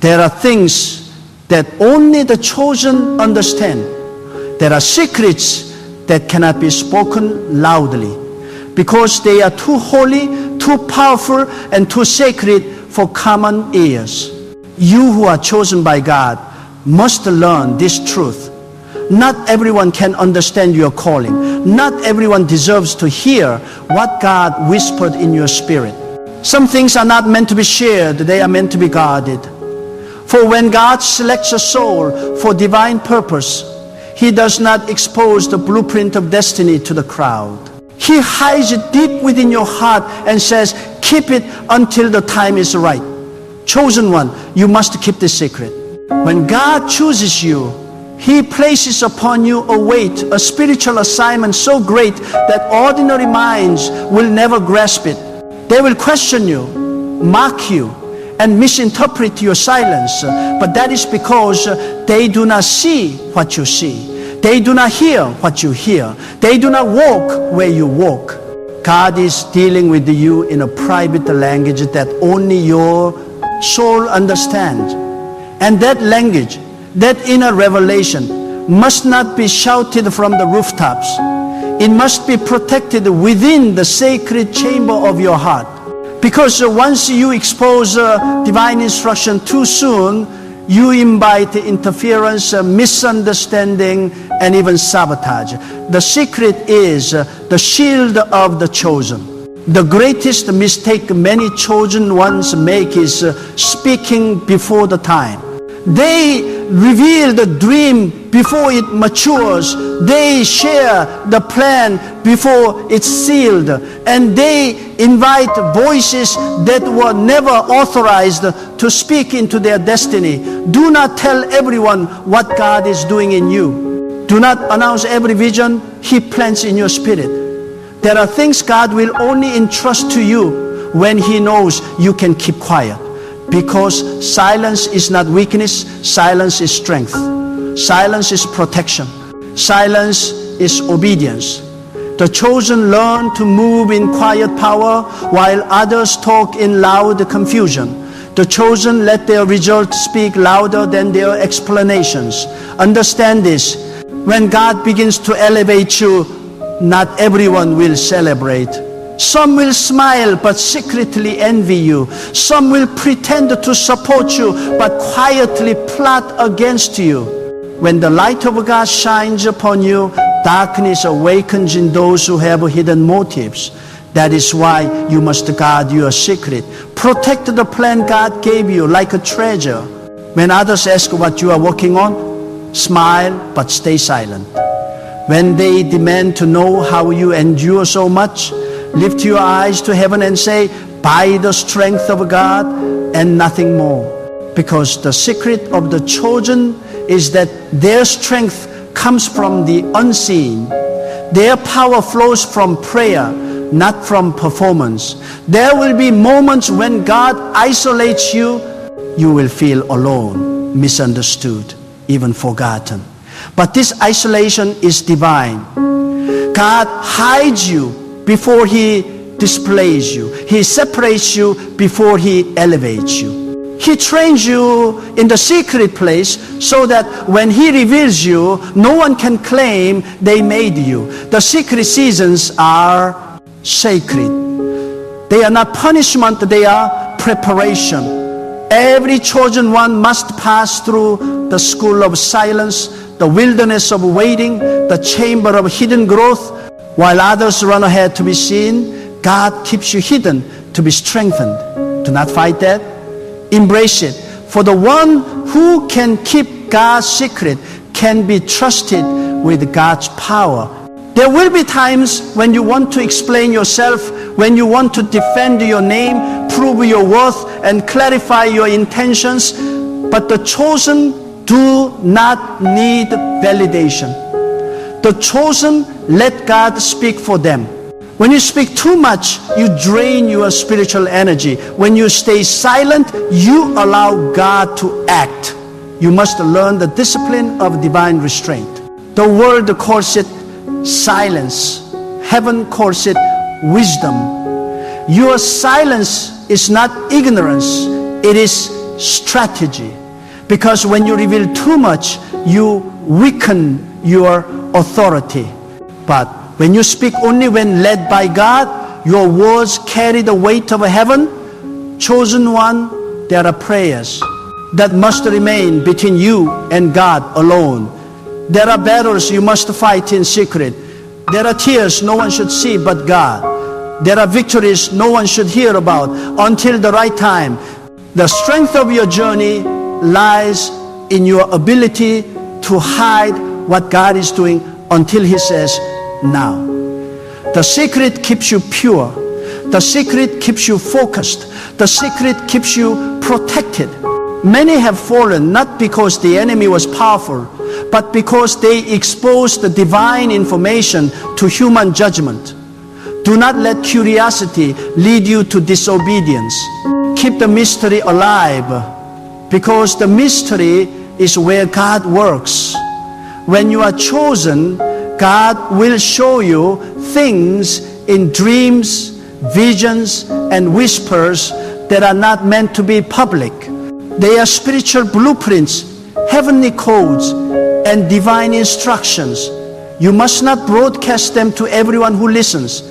There are things that only the chosen understand. There are secrets that cannot be spoken loudly because they are too holy, too powerful, and too sacred for common ears. You who are chosen by God must learn this truth. Not everyone can understand your calling. Not everyone deserves to hear what God whispered in your spirit. Some things are not meant to be shared, they are meant to be guarded. For when God selects a soul for divine purpose, He does not expose the blueprint of destiny to the crowd. He hides it deep within your heart and says, keep it until the time is right. Chosen one, you must keep this secret. When God chooses you, He places upon you a weight, a spiritual assignment so great that ordinary minds will never grasp it. They will question you, mock you, and misinterpret your silence. But that is because they do not see what you see. They do not hear what you hear. They do not walk where you walk. God is dealing with you in a private language that only your soul understands. And that language, that inner revelation, must not be shouted from the rooftops. It must be protected within the sacred chamber of your heart. Because once you expose divine instruction too soon, you invite interference, misunderstanding, and even sabotage. The secret is the shield of the chosen. The greatest mistake many chosen ones make is speaking before the time. They reveal the dream before it matures. They share the plan before it's sealed. And they invite voices that were never authorized to speak into their destiny. Do not tell everyone what God is doing in you. Do not announce every vision He plants in your spirit. There are things God will only entrust to you when He knows you can keep quiet. Because silence is not weakness, silence is strength. Silence is protection. Silence is obedience. The chosen learn to move in quiet power while others talk in loud confusion. The chosen let their results speak louder than their explanations. Understand this. When God begins to elevate you, not everyone will celebrate. Some will smile but secretly envy you. Some will pretend to support you but quietly plot against you. When the light of God shines upon you, darkness awakens in those who have hidden motives. That is why you must guard your secret. Protect the plan God gave you like a treasure. When others ask what you are working on, smile but stay silent. When they demand to know how you endure so much, lift your eyes to heaven and say, by the strength of God and nothing more. Because the secret of the chosen is that their strength comes from the unseen. Their power flows from prayer, not from performance. There will be moments when God isolates you. You will feel alone, misunderstood, even forgotten. But this isolation is divine. God hides you before He displays you. He separates you before He elevates you. He trains you in the secret place so that when He reveals you, no one can claim they made you. The secret seasons are sacred. They are not punishment, they are preparation. Every chosen one must pass through the school of silence, the wilderness of waiting, the chamber of hidden growth. While others run ahead to be seen, God keeps you hidden to be strengthened. Do not fight that. Embrace it. For the one who can keep God's secret can be trusted with God's power. There will be times when you want to explain yourself, when you want to defend your name, prove your worth, and clarify your intentions. But the chosen do not need validation. The chosen let God speak for them. When you speak too much, you drain your spiritual energy. When you stay silent, you allow God to act. You must learn the discipline of divine restraint. The world calls it silence. Heaven calls it wisdom. Your silence is not ignorance. It is strategy. Because when you reveal too much, you weaken your authority. But when you speak only when led by God, your words carry the weight of heaven. Chosen one, there are prayers that must remain between you and God alone. There are battles you must fight in secret. There are tears no one should see but God. There are victories no one should hear about until the right time. The strength of your journey lies in your ability to hide what God is doing until He says, now. The secret keeps you pure. The secret keeps you focused. The secret keeps you protected. Many have fallen not because the enemy was powerful, but because they exposed the divine information to human judgment. Do not let curiosity lead you to disobedience. Keep the mystery alive, because the mystery is where God works. When you are chosen, God will show you things in dreams, visions, and whispers that are not meant to be public. They are spiritual blueprints, heavenly codes, and divine instructions. You must not broadcast them to everyone who listens.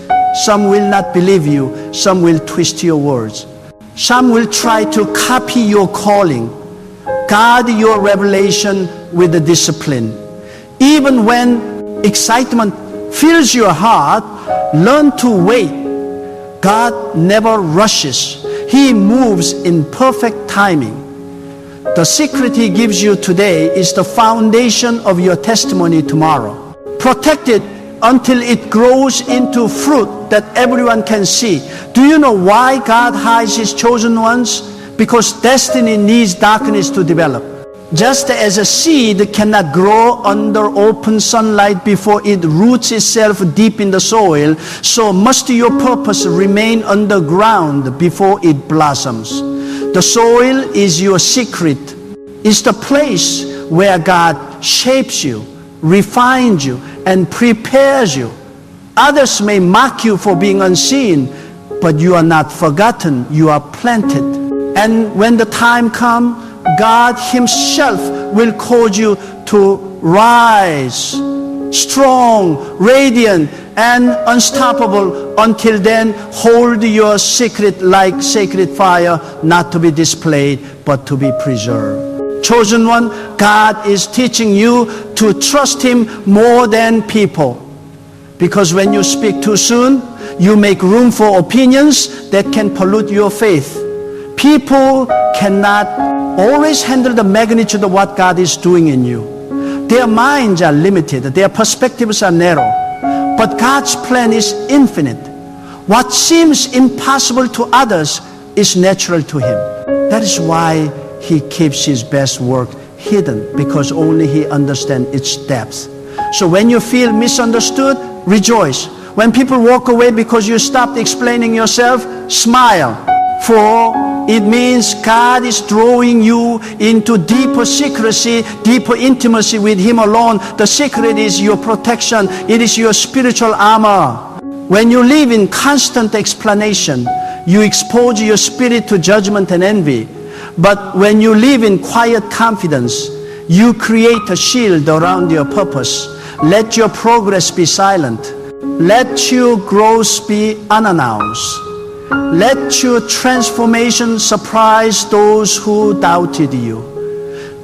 Some will not believe you. Some will twist your words. Some will try to copy your calling. Guard your revelation with the discipline. Even when excitement fills your heart, learn to wait. God never rushes. He moves in perfect timing. The secret He gives you today is the foundation of your testimony tomorrow. Protect it until it grows into fruit that everyone can see. Do you know why God hides His chosen ones? Because destiny needs darkness to develop. Just as a seed cannot grow under open sunlight before it roots itself deep in the soil, so must your purpose remain underground before it blossoms. The soil is your secret. It's the place where God shapes you, refines you, and prepares you. Others may mock you for being unseen, but you are not forgotten. You are planted. And when the time comes, God Himself will cause you to rise, strong, radiant, and unstoppable. Until then, hold your secret like sacred fire, not to be displayed, but to be preserved. Chosen one, God is teaching you to trust Him more than people. Because when you speak too soon, you make room for opinions that can pollute your faith. People cannot always handle the magnitude of what God is doing in you. Their minds are limited. Their perspectives are narrow. But God's plan is infinite. What seems impossible to others is natural to Him. That is why He keeps His best work hidden, because only He understands its depth. So when you feel misunderstood, rejoice. When people walk away because you stopped explaining yourself, smile. For it means God is drawing you into deeper secrecy, deeper intimacy with Him alone. The secret is your protection. It is your spiritual armor. When you live in constant explanation, you expose your spirit to judgment and envy. But when you live in quiet confidence, you create a shield around your purpose. Let your progress be silent. Let your growth be unannounced. Let your transformation surprise those who doubted you.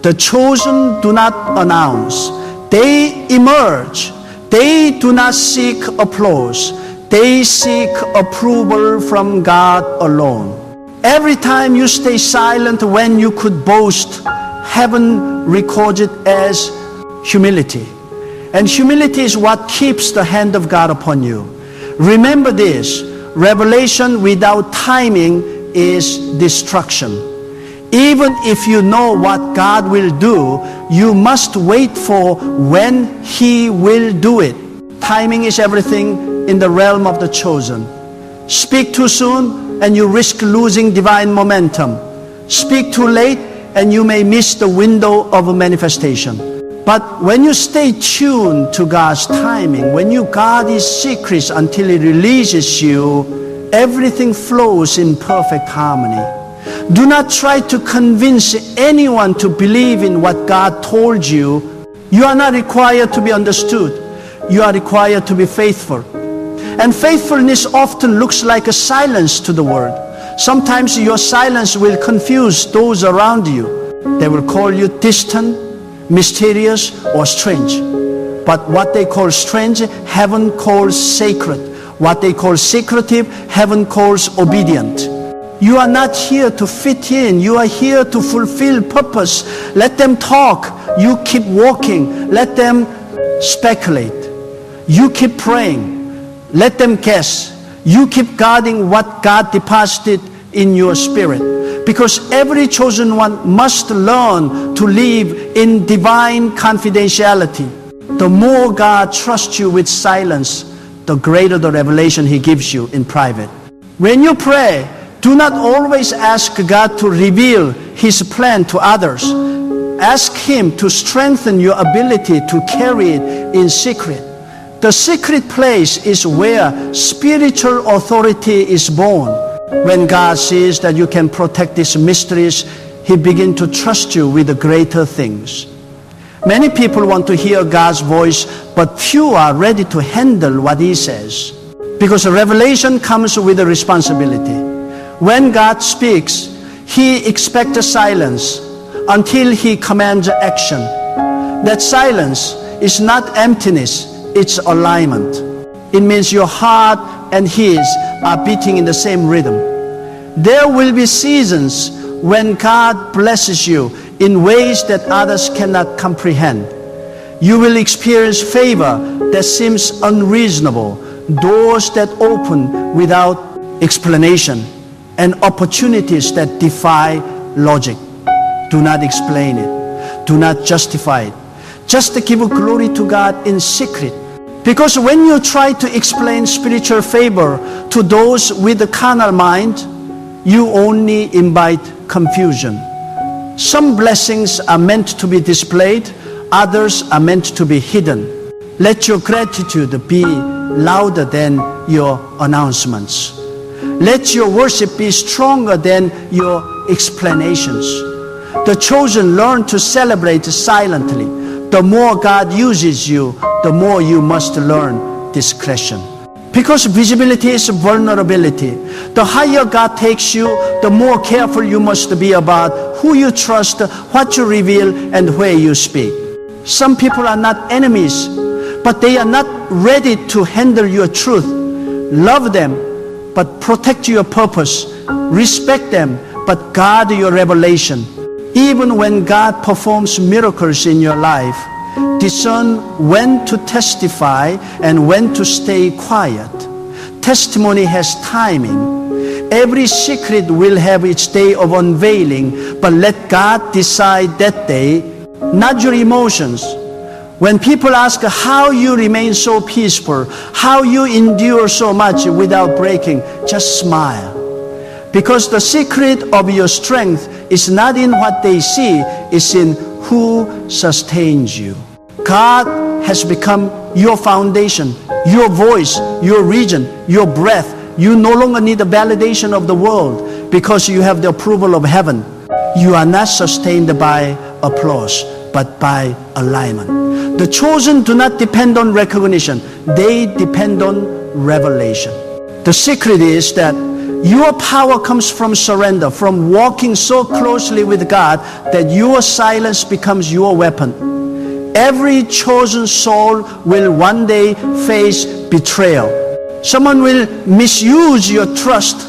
The chosen do not announce. They emerge. They do not seek applause. They seek approval from God alone. Every time you stay silent when you could boast, heaven records it as humility. And humility is what keeps the hand of God upon you. Remember this. Revelation without timing is destruction. Even if you know what God will do, you must wait for when He will do it. Timing is everything in the realm of the chosen. Speak too soon and you risk losing divine momentum. Speak too late and you may miss the window of a manifestation. But when you stay tuned to God's timing, when you guard His secrets until He releases you, everything flows in perfect harmony. Do not try to convince anyone to believe in what God told you. You are not required to be understood. You are required to be faithful. And faithfulness often looks like a silence to the world. Sometimes your silence will confuse those around you. They will call you distant, mysterious, or strange. But what they call strange, heaven calls sacred. What they call secretive, heaven calls obedient. You are not here to fit in. You are here to fulfill purpose. Let them talk. You keep walking. Let them speculate. You keep praying. Let them guess. You keep guarding what God deposited in your spirit. Because every chosen one must learn to live in divine confidentiality. The more God trusts you with silence, the greater the revelation He gives you in private. When you pray, do not always ask God to reveal His plan to others. Ask Him to strengthen your ability to carry it in secret. The secret place is where spiritual authority is born. When God sees that you can protect these mysteries, He begins to trust you with the greater things. Many people want to hear God's voice, but few are ready to handle what He says. Because revelation comes with a responsibility. When God speaks, He expects silence until He commands action. That silence is not emptiness, it's alignment. It means your heart and His are beating in the same rhythm. There will be seasons when God blesses you in ways that others cannot comprehend. You will experience favor that seems unreasonable, doors that open without explanation, and opportunities that defy logic. Do not explain it. Do not justify it. Just give glory to God in secret. Because when you try to explain spiritual favor to those with a carnal mind, you only invite confusion. Some blessings are meant to be displayed, others are meant to be hidden. Let your gratitude be louder than your announcements. Let your worship be stronger than your explanations. The chosen learn to celebrate silently. The more God uses you, the more you must learn discretion. Because visibility is vulnerability. The higher God takes you, the more careful you must be about who you trust, what you reveal, and where you speak. Some people are not enemies, but they are not ready to handle your truth. Love them, but protect your purpose. Respect them, but guard your revelation. Even when God performs miracles in your life, discern when to testify and when to stay quiet. Testimony has timing. Every secret will have its day of unveiling, but let God decide that day, not your emotions. When people ask how you remain so peaceful, how you endure so much without breaking, just smile. Because the secret of your strength is not in what they see, it's in who sustains you. God has become your foundation, your voice, your region, your breath. You no longer need the validation of the world because you have the approval of heaven. You are not sustained by applause, but by alignment. The chosen do not depend on recognition. They depend on revelation. The secret is that your power comes from surrender, from walking so closely with God that your silence becomes your weapon. Every chosen soul will one day face betrayal. Someone will misuse your trust,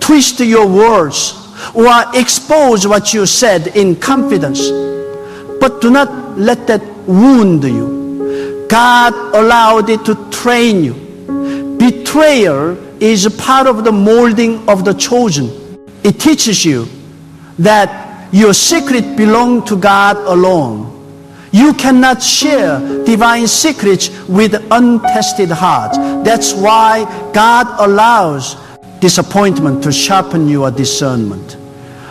twist your words, or expose what you said in confidence. But do not let that wound you. God allowed it to train you. Betrayal is a part of the molding of the chosen. It teaches you that your secret belongs to God alone. You cannot share divine secrets with untested hearts. That's why God allows disappointment to sharpen your discernment.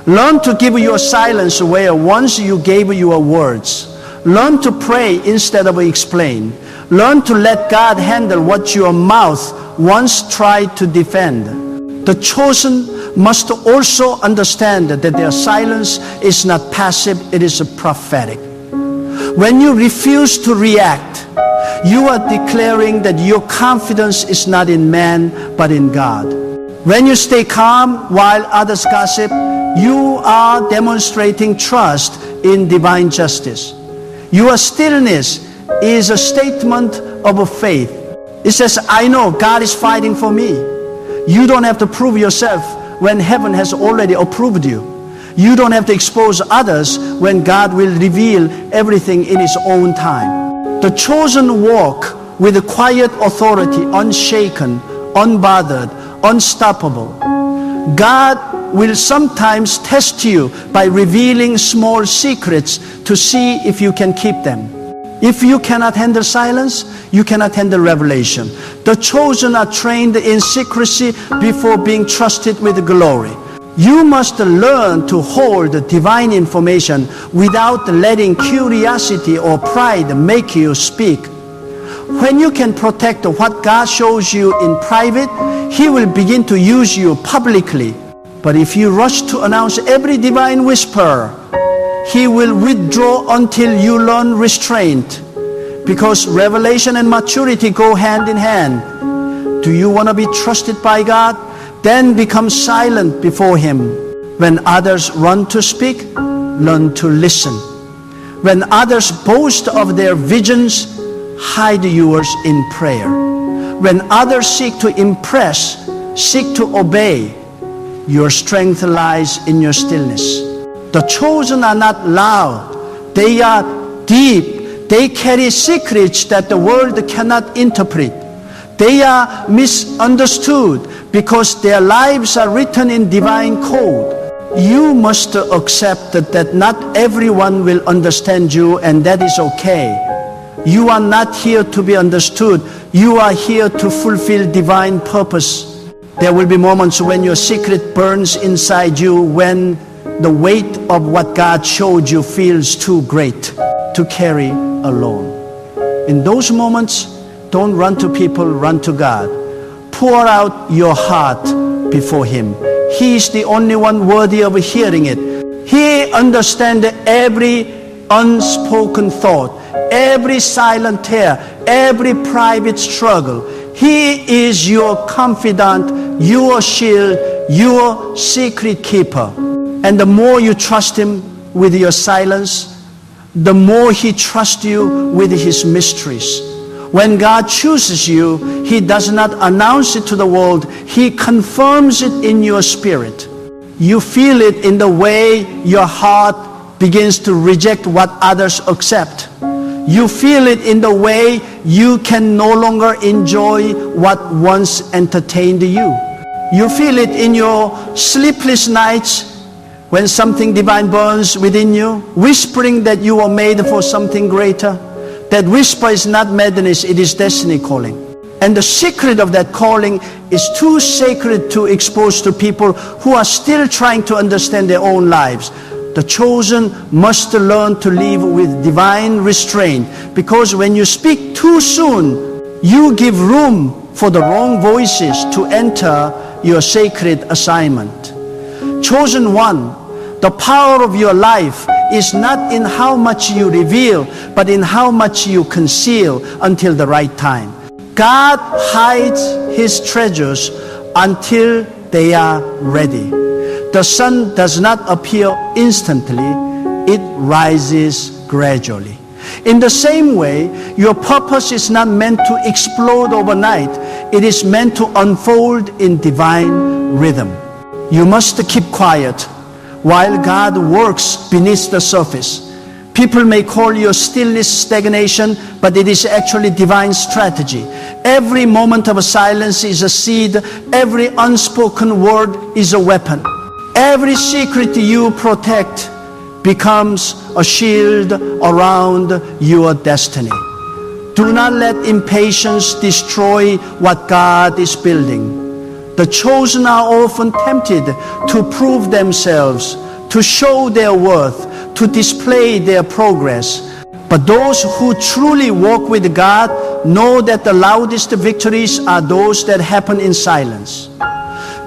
Learn to give your silence where once you gave your words. Learn to pray instead of explain. Learn to let God handle what your mouth once tried to defend. The chosen must also understand that their silence is not passive, it is prophetic. When you refuse to react, you are declaring that your confidence is not in man, but in God. When you stay calm while others gossip, you are demonstrating trust in divine justice. Your stillness is a statement of faith. It says, I know God is fighting for me. You don't have to prove yourself when heaven has already approved you. You don't have to expose others when God will reveal everything in His own time. The chosen walk with quiet authority, unshaken, unbothered, unstoppable. God will sometimes test you by revealing small secrets to see if you can keep them. If you cannot handle silence, you cannot handle revelation. The chosen are trained in secrecy before being trusted with glory. You must learn to hold divine information without letting curiosity or pride make you speak. When you can protect what God shows you in private, He will begin to use you publicly. But if you rush to announce every divine whisper, He will withdraw until you learn restraint. Because revelation and maturity go hand in hand. Do you want to be trusted by God? Then become silent before Him. When others run to speak, learn to listen. When others boast of their visions, hide yours in prayer. When others seek to impress, seek to obey. Your strength lies in your stillness. The chosen are not loud. They are deep. They carry secrets that the world cannot interpret. They are misunderstood because their lives are written in divine code. You must accept that not everyone will understand you, and that is okay. You are not here to be understood. You are here to fulfill divine purpose. There will be moments when your secret burns inside you, when the weight of what God showed you feels too great to carry alone. In those moments, don't run to people, run to God. Pour out your heart before Him. He is the only one worthy of hearing it. He understands every unspoken thought, every silent tear, every private struggle. He is your confidant, your shield, your secret keeper. And the more you trust Him with your silence, the more He trusts you with His mysteries. When God chooses you, He does not announce it to the world. He confirms it in your spirit. You feel it in the way your heart begins to reject what others accept. You feel it in the way you can no longer enjoy what once entertained you. You feel it in your sleepless nights when something divine burns within you, whispering that you were made for something greater. That whisper is not madness, it is destiny calling. And the secret of that calling is too sacred to expose to people who are still trying to understand their own lives. The chosen must learn to live with divine restraint, because when you speak too soon, you give room for the wrong voices to enter your sacred assignment. Chosen one, the power of your life is not in how much you reveal, but in how much you conceal until the right time. God hides His treasures until they are ready. The sun does not appear instantly, it rises gradually. In the same way, your purpose is not meant to explode overnight. It is meant to unfold in divine rhythm. You must keep quiet while God works beneath the surface. People may call your stillness stagnation, but it is actually divine strategy. Every moment of silence is a seed. Every unspoken word is a weapon. Every secret you protect becomes a shield around your destiny. Do not let impatience destroy what God is building. The chosen are often tempted to prove themselves, to show their worth, to display their progress. But those who truly walk with God know that the loudest victories are those that happen in silence.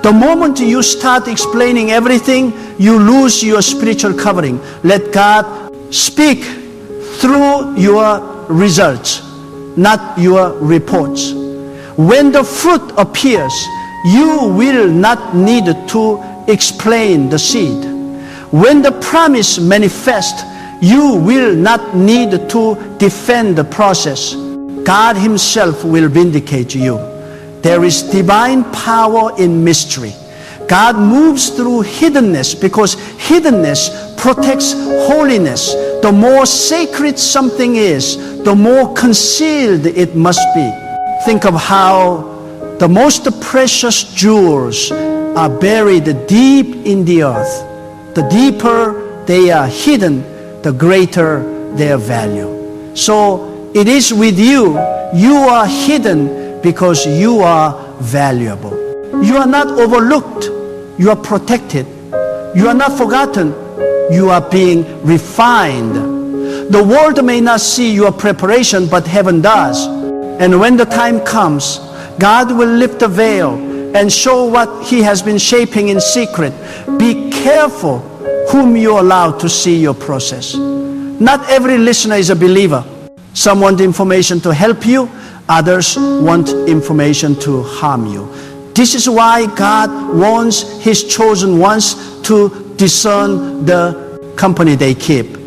The moment you start explaining everything, you lose your spiritual covering. Let God speak through your results, not your reports. When the fruit appears, you will not need to explain the seed. When the promise manifests, you will not need to defend the process. God Himself will vindicate you. There is divine power in mystery. God moves through hiddenness because hiddenness protects holiness. The more sacred something is, the more concealed it must be. Think of how the most precious jewels are buried deep in the earth. The deeper they are hidden, the greater their value. So it is with you. You are hidden because you are valuable. You are not overlooked. You are protected. You are not forgotten. You are being refined. The world may not see your preparation, but heaven does. And when the time comes, God will lift the veil and show what He has been shaping in secret. Be careful whom you allow to see your process. Not every listener is a believer. Some want information to help you. Others want information to harm you. This is why God wants His chosen ones to discern the company they keep.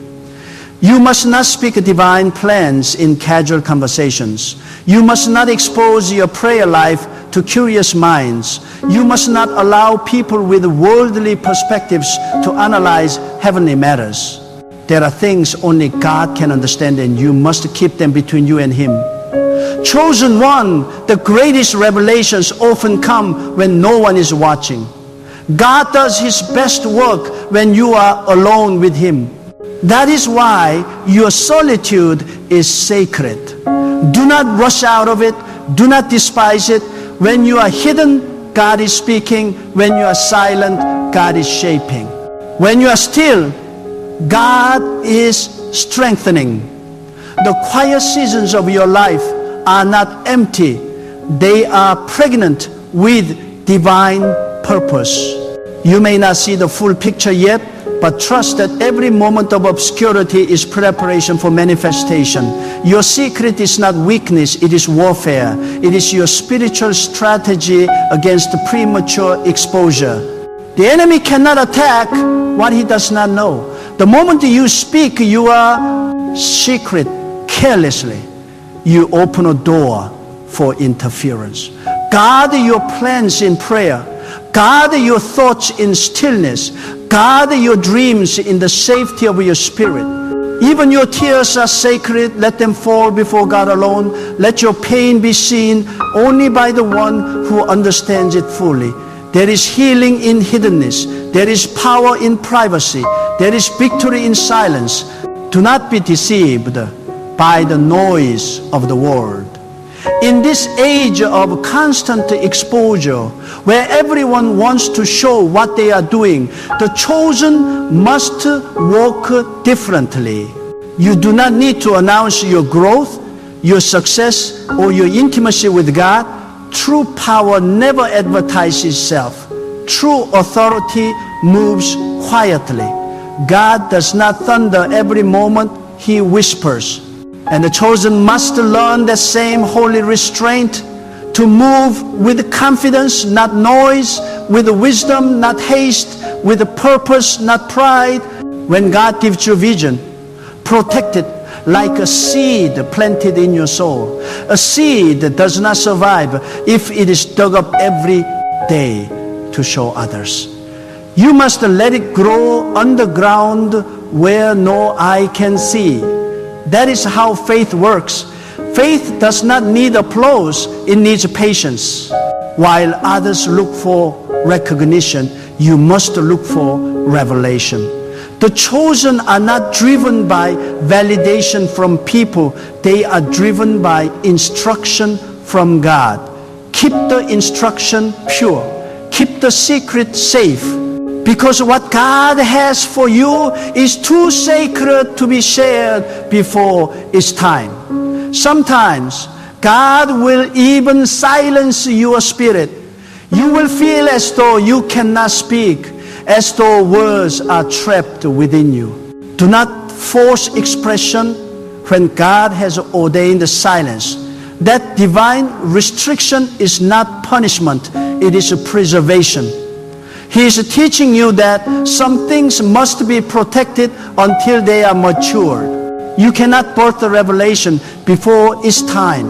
You must not speak divine plans in casual conversations. You must not expose your prayer life to curious minds. You must not allow people with worldly perspectives to analyze heavenly matters. There are things only God can understand, and you must keep them between you and Him. Chosen one, the greatest revelations often come when no one is watching. God does His best work when you are alone with Him. That is why your solitude is sacred. Do not rush out of it. Do not despise it. When you are hidden, God is speaking. When you are silent, God is shaping. When you are still, God is strengthening. The quiet seasons of your life are not empty. They are pregnant with divine purpose. You may not see the full picture yet, but trust that every moment of obscurity is preparation for manifestation. Your secret is not weakness, it is warfare. It is your spiritual strategy against premature exposure. The enemy cannot attack what he does not know. The moment you speak your secret carelessly, you open a door for interference. Guard your plans in prayer. Guard your thoughts in stillness. Guard your dreams in the safety of your spirit. Even your tears are sacred. Let them fall before God alone. Let your pain be seen only by the one who understands it fully. There is healing in hiddenness. There is power in privacy. There is victory in silence. Do not be deceived by the noise of the world. In this age of constant exposure, where everyone wants to show what they are doing, the chosen must walk differently. You do not need to announce your growth, your success, or your intimacy with God. True power never advertises itself. True authority moves quietly. God does not thunder every moment, He whispers. And the chosen must learn that same holy restraint to move with confidence, not noise, with wisdom, not haste, with purpose, not pride. When God gives you vision, protect it like a seed planted in your soul. A seed does not survive if it is dug up every day to show others. You must let it grow underground where no eye can see. That is how faith works. Faith does not need applause, it needs patience. While others look for recognition, you must look for revelation. The chosen are not driven by validation from people, they are driven by instruction from God. Keep the instruction pure, keep the secret safe. Because what God has for you is too sacred to be shared before it's time. Sometimes God will even silence your spirit. You will feel as though you cannot speak, as though words are trapped within you. Do not force expression when God has ordained silence. That divine restriction is not punishment, it is a preservation. He is teaching you that some things must be protected until they are matured. You cannot birth the revelation before its time.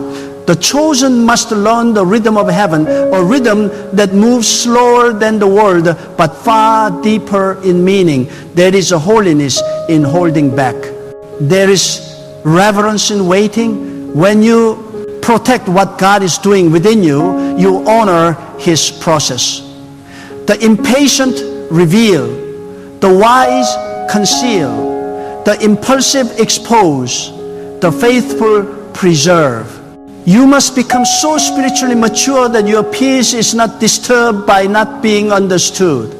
The chosen must learn the rhythm of heaven, a rhythm that moves slower than the world, but far deeper in meaning. There is a holiness in holding back. There is reverence in waiting. When you protect what God is doing within you, you honor His process. The impatient reveal, the wise conceal, the impulsive expose, the faithful preserve. You must become so spiritually mature that your peace is not disturbed by not being understood.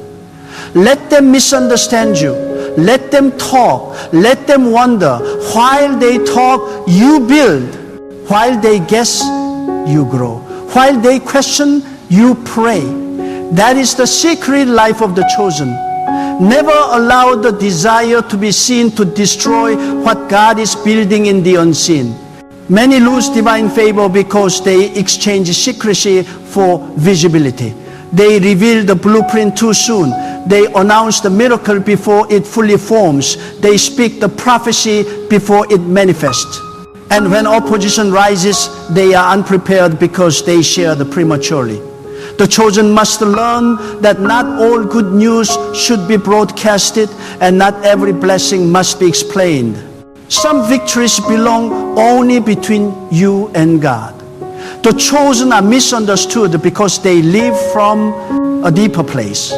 Let them misunderstand you. Let them talk. Let them wonder. While they talk, you build. While they guess, you grow. While they question, you pray. That is the secret life of the chosen. Never allow the desire to be seen to destroy what God is building in the unseen. Many lose divine favor because they exchange secrecy for visibility. They reveal the blueprint too soon. They announce the miracle before it fully forms. They speak the prophecy before it manifests. And when opposition rises, they are unprepared because they share the prematurely. The chosen must learn that not all good news should be broadcasted, and not every blessing must be explained. Some victories belong only between you and God. The chosen are misunderstood because they live from a deeper place.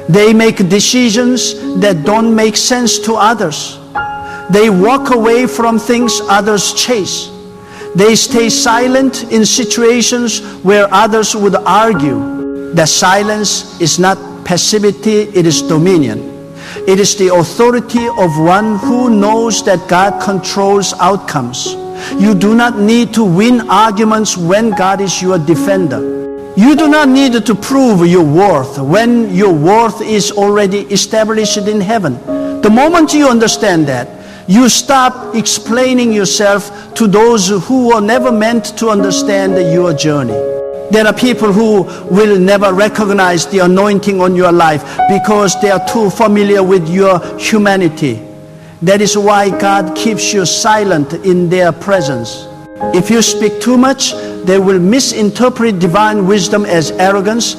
They make decisions that don't make sense to others. They walk away from things others chase. They stay silent in situations where others would argue. That silence is not passivity, it is dominion. It is the authority of one who knows that God controls outcomes. You do not need to win arguments when God is your defender. You do not need to prove your worth when your worth is already established in heaven. The moment you understand that, you stop explaining yourself to those who were never meant to understand your journey. There are people who will never recognize the anointing on your life because they are too familiar with your humanity. That is why God keeps you silent in their presence. If you speak too much, they will misinterpret divine wisdom as arrogance.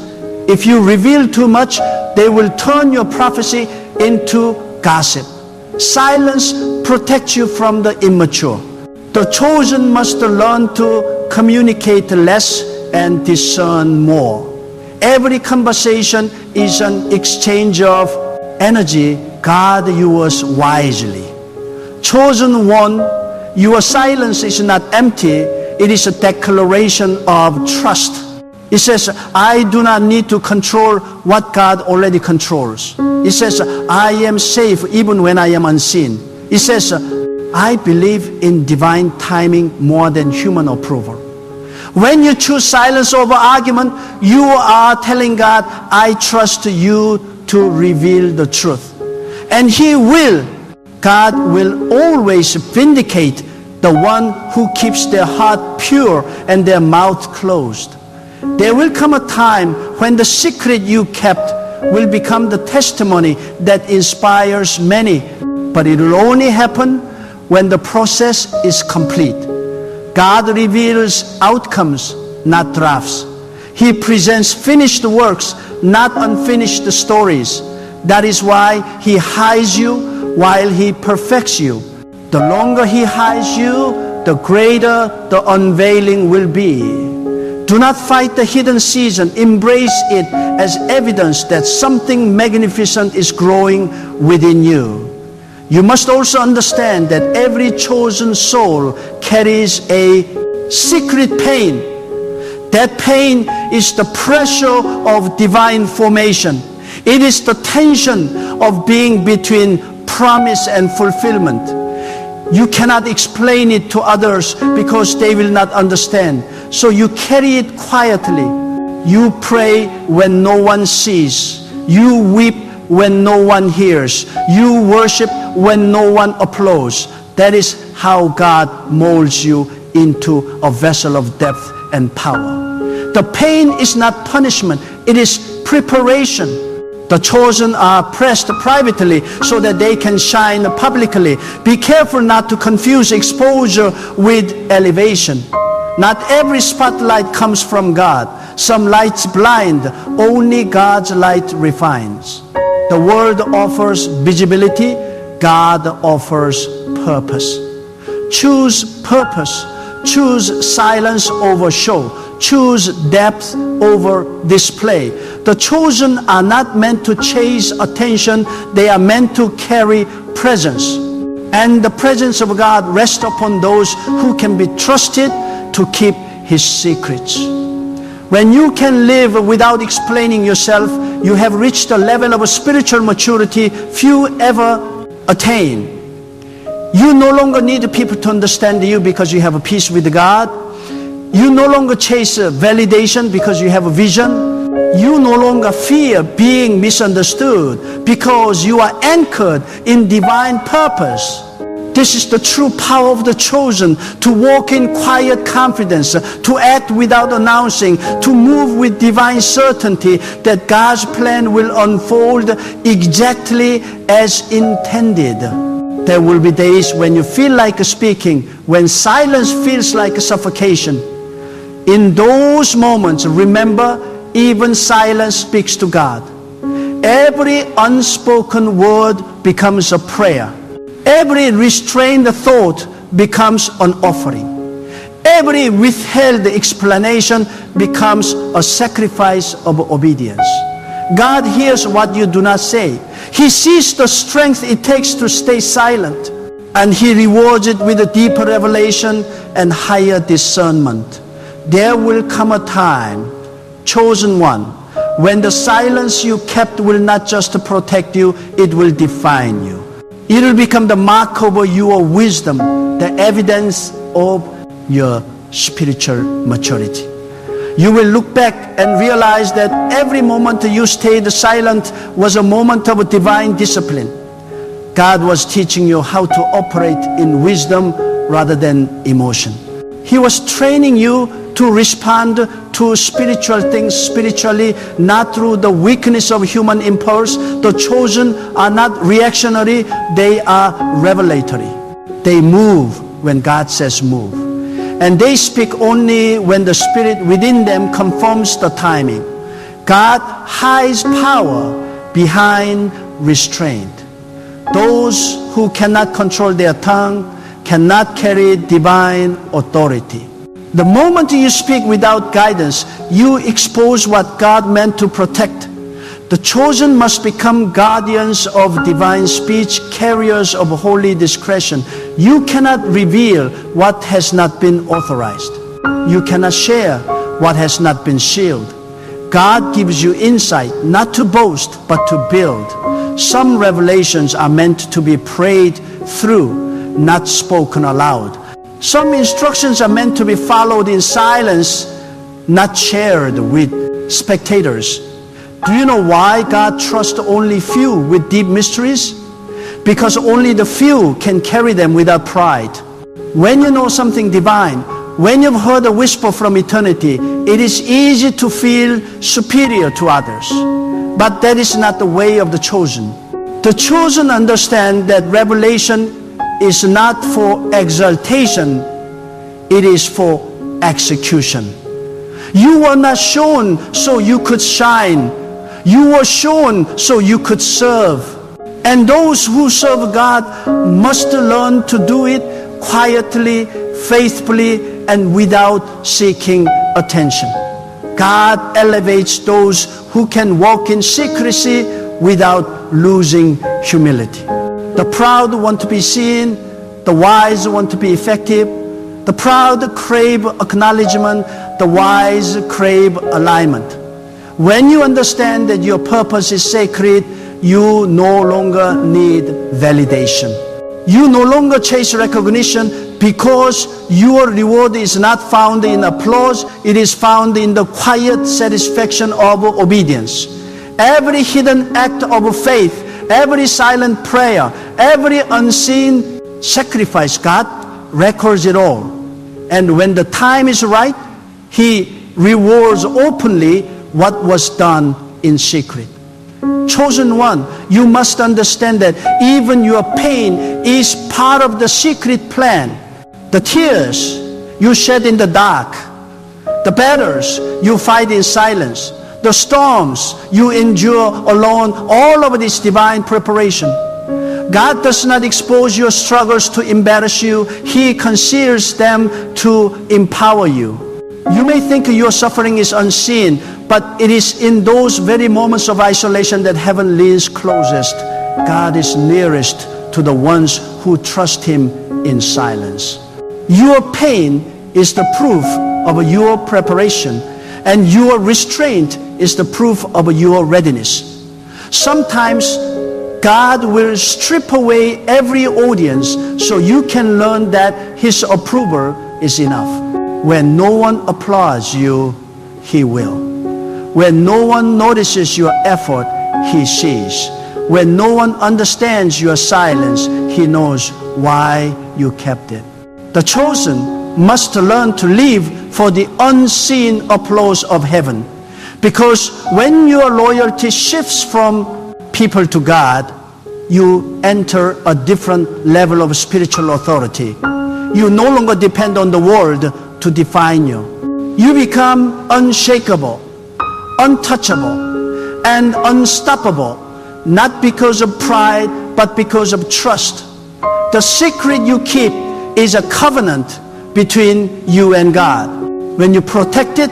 If you reveal too much, they will turn your prophecy into gossip. Silence protects you from the immature. The chosen must learn to communicate less and discern more. Every conversation is an exchange of energy. Guard yours wisely. Chosen one, your silence is not empty. It is a declaration of trust. It says, I do not need to control what God already controls. It says, I am safe even when I am unseen. It says, I believe in divine timing more than human approval. When you choose silence over argument, you are telling God, I trust you to reveal the truth. And He will. God will always vindicate the one who keeps their heart pure and their mouth closed. There will come a time when the secret you kept will become the testimony that inspires many. But it will only happen when the process is complete. God reveals outcomes, not drafts. He presents finished works, not unfinished stories. That is why He hides you while He perfects you. The longer He hides you, the greater the unveiling will be. Do not fight the hidden season. Embrace it as evidence that something magnificent is growing within you. You must also understand that every chosen soul carries a secret pain. That pain is the pressure of divine formation. It is the tension of being between promise and fulfillment. You cannot explain it to others because they will not understand. So you carry it quietly. You pray when no one sees. You weep when no one hears. You worship when no one applauds. That is how God molds you into a vessel of depth and power. The pain is not punishment, it is preparation. The chosen are pressed privately so that they can shine publicly. Be careful not to confuse exposure with elevation. Not every spotlight comes from God. Some lights blind, only God's light refines. The world offers visibility, God offers purpose. Choose purpose. Choose silence over show. Choose depth over display. The chosen are not meant to chase attention, they are meant to carry presence. And the presence of God rests upon those who can be trusted to keep His secrets. When you can live without explaining yourself, you have reached a level of spiritual maturity few ever attain. You no longer need people to understand you because you have a peace with God. You no longer chase validation because you have a vision. You no longer fear being misunderstood because you are anchored in divine purpose. This is the true power of the chosen, to walk in quiet confidence, to act without announcing, to move with divine certainty that God's plan will unfold exactly as intended. There will be days when you feel like speaking, when silence feels like suffocation. In those moments, remember, even silence speaks to God. Every unspoken word becomes a prayer. Every restrained thought becomes an offering. Every withheld explanation becomes a sacrifice of obedience. God hears what you do not say. He sees the strength it takes to stay silent, and He rewards it with a deeper revelation and higher discernment. There will come a time, chosen one, when the silence you kept will not just protect you, it will define you. It will become the mark of your wisdom, the evidence of your spiritual maturity. You will look back and realize that every moment you stayed silent was a moment of divine discipline. God was teaching you how to operate in wisdom rather than emotion. He was training you to respond to spiritual things spiritually, not through the weakness of human impulse. The chosen are not reactionary, they are revelatory. They move when God says move. And they speak only when the Spirit within them confirms the timing. God hides power behind restraint. Those who cannot control their tongue cannot carry divine authority. The moment you speak without guidance, you expose what God meant to protect. The chosen must become guardians of divine speech, carriers of holy discretion. You cannot reveal what has not been authorized. You cannot share what has not been sealed. God gives you insight, not to boast, but to build. Some revelations are meant to be prayed through, not spoken aloud. Some instructions are meant to be followed in silence, not shared with spectators. Do you know why God trusts only few with deep mysteries? Because only the few can carry them without pride. When you know something divine, when you've heard a whisper from eternity, it is easy to feel superior to others. But that is not the way of the chosen. The chosen understand that revelation is not for exaltation, it is for execution. You were not shown so you could shine. You were shown so you could serve. And those who serve God must learn to do it quietly, faithfully, and without seeking attention. God elevates those who can walk in secrecy without losing humility. The proud want to be seen, the wise want to be effective. The proud crave acknowledgement, the wise crave alignment. When you understand that your purpose is sacred, you no longer need validation. You no longer chase recognition, because your reward is not found in applause, it is found in the quiet satisfaction of obedience. Every hidden act of faith, every silent prayer, every unseen sacrifice, God records it all. And when the time is right, He rewards openly what was done in secret. Chosen one, you must understand that even your pain is part of the secret plan. The tears you shed in the dark, the battles you fight in silence, the storms you endure alone, all of this divine preparation. God does not expose your struggles to embarrass you. He conceals them to empower you. You may think your suffering is unseen, but it is in those very moments of isolation that heaven leans closest. God is nearest to the ones who trust Him in silence. Your pain is the proof of your preparation, and your restraint is the proof of your readiness. Sometimes God will strip away every audience so you can learn that His approval is enough. When no one applauds you, He will. When no one notices your effort, He sees. When no one understands your silence, He knows why you kept it. The chosen must learn to live for the unseen applause of heaven. Because when your loyalty shifts from people to God, you enter a different level of spiritual authority. You no longer depend on the world to define you. You become unshakable, untouchable, and unstoppable, not because of pride, but because of trust. The secret you keep is a covenant between you and God. When you protect it,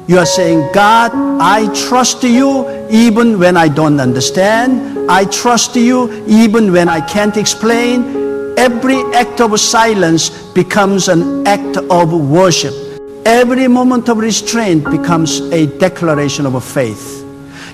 you are saying, God, I trust you even when I don't understand. I trust you even when I can't explain. Every act of silence becomes an act of worship. Every moment of restraint becomes a declaration of faith.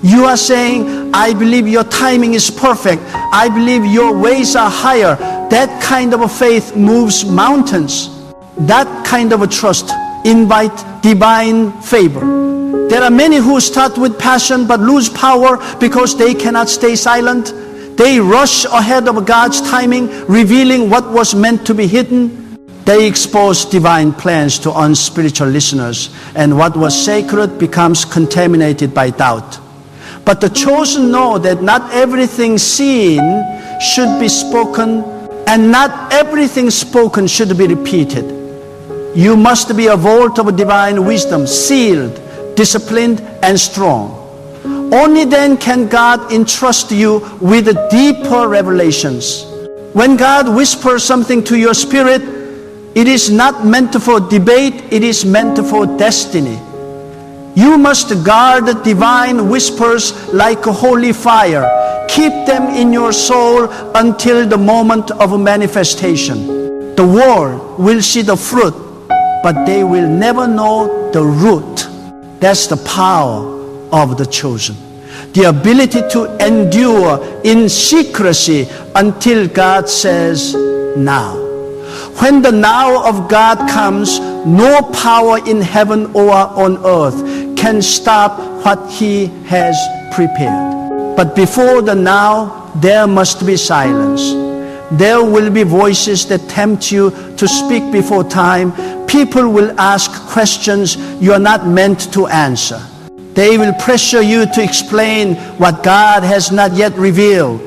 You are saying, I believe your timing is perfect. I believe your ways are higher. That kind of faith moves mountains. That kind of trust invites divine favor. There are many who start with passion but lose power because they cannot stay silent. They rush ahead of God's timing, revealing what was meant to be hidden. They expose divine plans to unspiritual listeners, and what was sacred becomes contaminated by doubt. But the chosen know that not everything seen should be spoken, and not everything spoken should be repeated. You must be a vault of divine wisdom, sealed, disciplined, and strong. Only then can God entrust you with deeper revelations. When God whispers something to your spirit, it is not meant for debate, it is meant for destiny. You must guard divine whispers like a holy fire. Keep them in your soul until the moment of manifestation. The world will see the fruit, but they will never know the root. That's the power of the chosen. The ability to endure in secrecy until God says now. When the now of God comes, no power in heaven or on earth can stop what He has prepared. But before the now, there must be silence. There will be voices that tempt you to speak before time. People will ask questions you are not meant to answer. They will pressure you to explain what God has not yet revealed.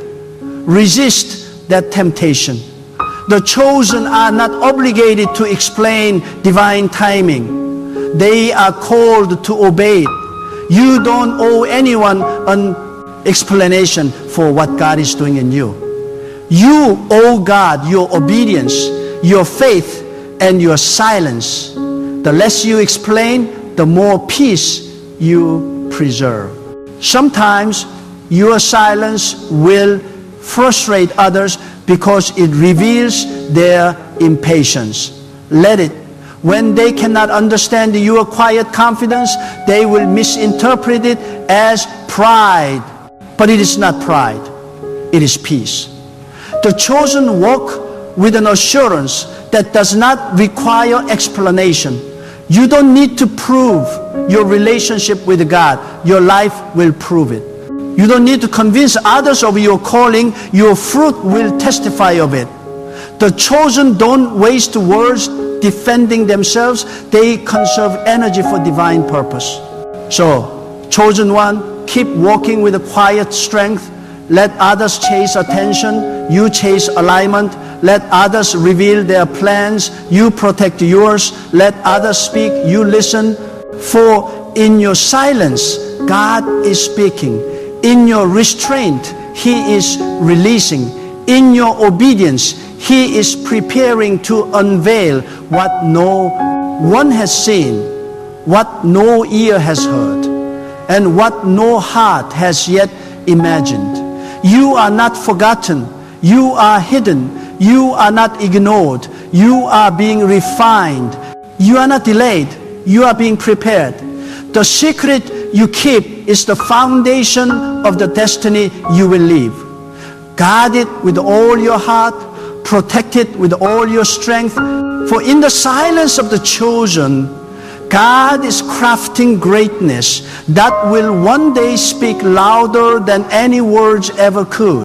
Resist that temptation. The chosen are not obligated to explain divine timing. They are called to obey it. You don't owe anyone an explanation for what God is doing in you. You owe God your obedience, your faith, and your silence. The less you explain, the more peace you preserve. Sometimes your silence will frustrate others because it reveals their impatience. Let it. When they cannot understand your quiet confidence, they will misinterpret it as pride. But it is not pride. It is peace. The chosen walk with an assurance that does not require explanation. You don't need to prove your relationship with God. Your life will prove it. You don't need to convince others of your calling. Your fruit will testify of it. The chosen don't waste words defending themselves. They conserve energy for divine purpose. So, chosen one, keep walking with a quiet strength. Let others chase attention. You chase alignment. Let others reveal their plans. You protect yours. Let others speak. You listen. For in your silence, God is speaking. In your restraint, He is releasing. In your obedience, He is preparing to unveil what no one has seen, what no ear has heard, and what no heart has yet imagined. You are not forgotten. You are hidden. You are not ignored. You are being refined. You are not delayed. You are being prepared. The secret you keep is the foundation of the destiny you will live. Guard it with all your heart. Protect it with all your strength. For in the silence of the chosen, God is crafting greatness that will one day speak louder than any words ever could.